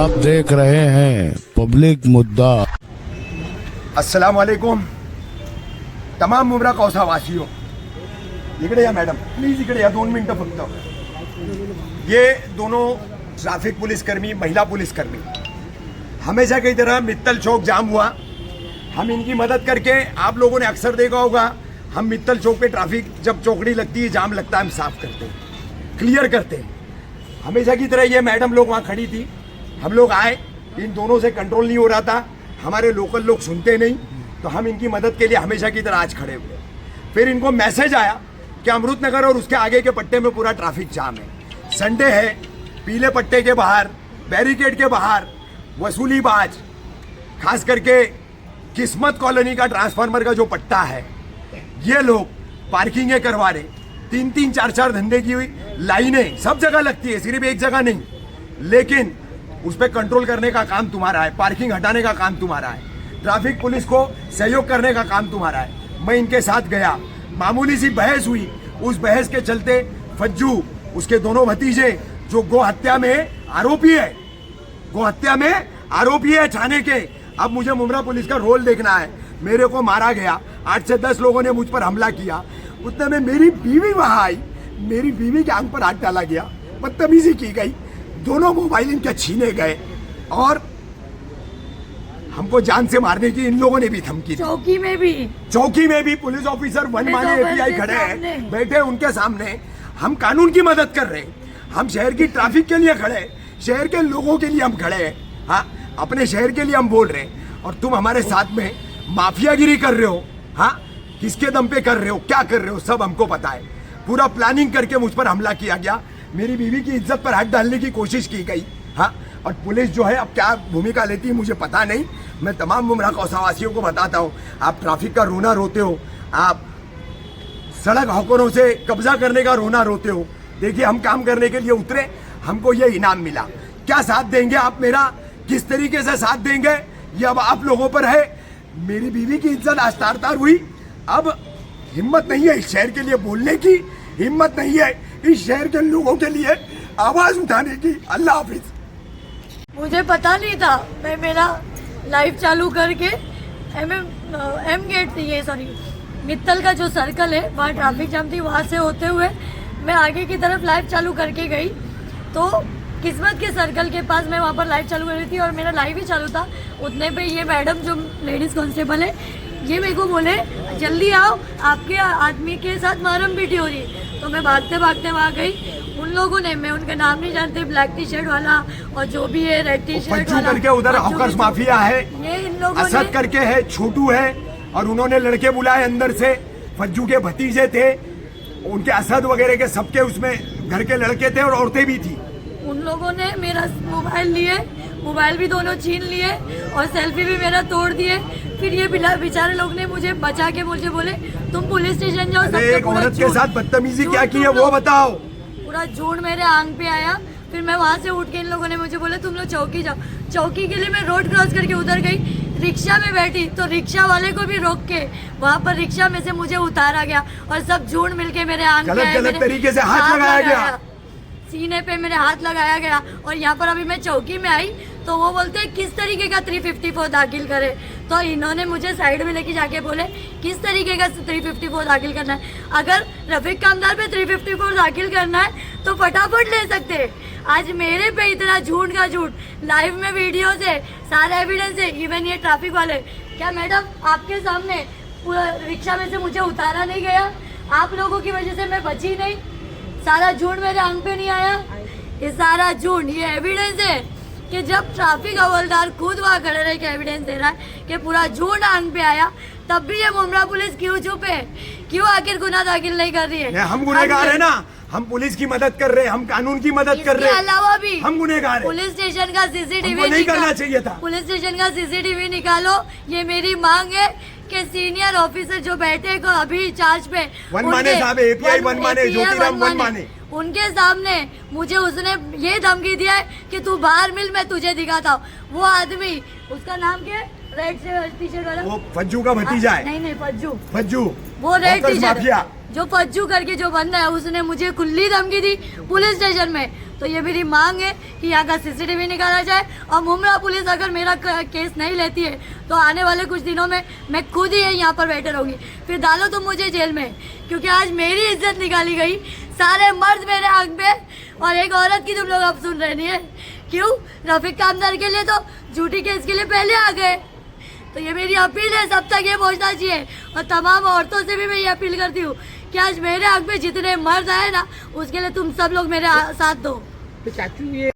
आप देख रहे हैं पब्लिक मुद्दा। अस्सलाम वालेकुम तमाम मुंब्रा कौसा वासियों, इकडे या मॅडम प्लीज, इकडे या 2 मिनिटं फक्त। ये दोनों ट्रैफिक पुलिसकर्मी, महिला पुलिसकर्मी, हमेशा की तरह मित्तल चौक जाम हुआ, हम इनकी मदद करके, आप लोगों ने अक्सर देखा होगा, हम मित्तल चौक पे ट्रैफिक जब चौकड़ी लगती है, जाम लगता है, हम साफ करते हैं, क्लियर करते हैं। हमेशा की तरह ये मैडम लोग वहाँ खड़ी थी, हम लोग आए, इन दोनों से कंट्रोल नहीं हो रहा था, हमारे लोकल लोग सुनते नहीं, तो हम इनकी मदद के लिए हमेशा की तरह आज खड़े हुए। फिर इनको मैसेज आया कि अमृत नगर और उसके आगे के पट्टे में पूरा ट्रैफिक जाम है, संडे है, पीले पट्टे के बाहर, बैरिकेड के बाहर वसूलीबाज, खास करके किस्मत कॉलोनी का ट्रांसफार्मर का जो पट्टा है, ये लोग पार्किंगें करवा रहे, 3-3, 4-4 धंधे की हुई लाइनें सब जगह लगती है, सिर्फ एक जगह नहीं, लेकिन उस पर कंट्रोल करने का काम तुम्हारा है, पार्किंग हटाने का काम तुम्हारा है, ट्रैफिक पुलिस को सहयोग करने का काम तुम्हारा है। मैं इनके साथ गया, मामूली सी बहस हुई, उस बहस के चलते फज्जू, उसके दोनों भतीजे जो गो हत्या में आरोपी है, गो हत्या में आरोपी है थाने के, अब मुझे मुंब्रा पुलिस का रोल देखना है, मेरे को मारा गया, 8 से 10 लोगों ने मुझ पर हमला किया, उतने में मेरी बीवी वहां आई, मेरी बीवी के आंख पर हाथ डाला गया, बदतमीजी की गई, दोनों मोबाइल इनके छीने गए और हमको जान से मारने की इन लोगों ने भी धमकी दी। चौकी में भी पुलिस ऑफिसर वन माने एपीआई खड़े हैं, बैठे उनके सामने, हम कानून की मदद कर रहे हैं, हम शहर की ट्रैफिक के लिए खड़े हैं, शहर के लोगों के लिए हम खड़े हैं, हाँ अपने शहर के लिए हम बोल रहे हैं, और तुम हमारे साथ में माफियागिरी कर रहे हो, हाँ किसके दम पे कर रहे हो, क्या कर रहे हो, सब हमको पता है। पूरा प्लानिंग करके मुझ पर हमला किया गया, मेरी बीवी की इज्जत पर हाथ डालने की कोशिश की गई, हाँ, और पुलिस जो है अब क्या भूमिका लेती है मुझे पता नहीं। मैं तमाम मुंब्रा कौसावासियों को बताता हूँ, आप ट्रैफिक का रोना रोते हो, आप सड़क हॉकरों से कब्जा करने का रोना रोते हो, देखिए हम काम करने के लिए उतरे, हमको ये इनाम मिला, क्या साथ देंगे आप मेरा, किस तरीके से साथ देंगे, ये अब आप लोगों पर है। मेरी बीवी की इज्जत आज तार-तार हुई, अब हिम्मत नहीं है इस शहर के लिए बोलने की, हिम्मत नहीं है इस शहर के लोगों के लिए आवाज उठाने की। अल्लाह हाफिज। मुझे पता नहीं था, मैं मेरा लाइव चालू करके एम गेट, ये सॉरी मित्तल का जो सर्कल है वहाँ ट्रैफिक जाम थी, वहाँ से होते हुए मैं आगे की तरफ लाइव चालू करके गई, तो किस्मत के सर्कल के पास मैं वहाँ पर लाइव चालू कर रही थी और मेरा लाइव ही चालू था, उतने पे ये मैडम जो लेडीज कांस्टेबल है, ये मेरे को बोले जल्दी आओ, आपके आदमी के साथ मारम पीटी हो रही, तो मैं भागते भागते वहाँ गई, उन लोगों ने, मैं उनका नाम नहीं जानती, ब्लैक टी शर्ट वाला और जो भी है रेड टी शर्ट वाला, करके उधर हॉकर्स माफिया है, ये इन लोगों असद करके है, छोटू है, और उन्होंने लड़के बुलाए अंदर से, फज्जू के भतीजे थे, उनके असद वगैरह के सबके उसमें घर के लड़के थे और औरतें भी थी। उन लोगों ने मेरा मोबाइल लिए, मोबाइल भी दोनों छीन लिए और सेल्फी भी मेरा तोड़ दिए। फिर ये बेचारे लोग ने मुझे बचा के मुझे बोले तुम पुलिस स्टेशन जाओ। एक औरत के साथ बदतमीजी क्या की है वो बताओ। पूरा झूठ मेरे आंख पे आया। फिर मैं वहाँ से उठ के इन लोगों ने मुझे बोला तुम लोग चौकी जाओ। चौकी के लिए मैं रोड क्रॉस करके उधर गई, रिक्शा में बैठी तो रिक्शा वाले को भी रोक के वहाँ पर रिक्शा में से मुझे उतारा गया और सब झूठ मिलके मेरे आंख पे गलत तरीके से हाथ लगाया गया, सीने पे मेरे हाथ लगाया गया। और यहाँ पर अभी मैं चौकी में आई तो वो बोलते हैं किस तरीके का 354 दाखिल करे, तो इन्होंने मुझे साइड में लेके जाके बोले किस तरीके का 354 दाखिल करना है। अगर रफीक कामदार पे 354 दाखिल करना है तो फटाफट ले सकते हैं। आज मेरे पे इतना झूठ का झूठ, लाइव में वीडियोस है, सारे एविडेंस है। इवन ये ट्रैफिक वाले, क्या मैडम आपके सामने पूरा रिक्शा में से मुझे उतारा नहीं गया, आप लोगों की वजह से मैं बची नहीं, सारा झूठ मेरे आंख पे नहीं आया। ये सारा झूठ, ये एविडेंस है कि जब ट्रैफिक हवलदार खुद वहाँ खड़े रह के एविडेंस दे रहा है कि पूरा झूठ आंख पे आया, तब भी ये मुंब्रा पुलिस क्यों चुप है, क्यों आखिर गुनाह दाखिल नहीं कर रही है। हम गुनहगार है ना, हम पुलिस की मदद कर रहे हैं, हम कानून की मदद कर रहे हैं, अलावा भी हम गुनहगार हैं। पुलिस स्टेशन का सीसीटीवी नहीं करना चाहिए था। पुलिस स्टेशन का सीसीटीवी निकालो, ये मेरी मांग है कि सीनियर ऑफिसर जो बैठे को अभी चार्ज पे वनमाने साहब, एपीआई वनमाने, ज्योतिराम वनमाने, उनके सामने मुझे उसने ये धमकी दिया है कि तू बाहर मिल, मैं तुझे दिखाता हूँ। वो आदमी, उसका नाम क्या है, रेड टी शर्ट वाला, वो फज्जू का भतीजा है। नहीं फज्जू, फज्जू वो रेड टी शर्ट, जो फज्जू करके जो बंदा है उसने मुझे खुली धमकी दी पुलिस स्टेशन में। तो ये मेरी मांग है कि यहाँ का सीसीटीवी निकाला जाए और मुमरा पुलिस अगर मेरा केस नहीं लेती है तो आने वाले कुछ दिनों में मैं खुद ही यहाँ पर बैठे रहूँगी, फिर डालो तुम मुझे जेल में, क्योंकि आज मेरी इज्जत निकाली गई। सारे मर्द मेरे हक में और एक औरत की तुम लोग अब सुन रहे नहीं है। क्यों? रफीक कामदार के लिए तो झूठी केस के लिए पहले आ गए। तो ये मेरी अपील है, सब तक ये पहुँचना चाहिए और तमाम औरतों से भी मैं ये अपील करती हूँ कि आज मेरे हक में जितने मर्द आए ना उसके लिए तुम सब लोग मेरे साथ दो। तो चाचू ये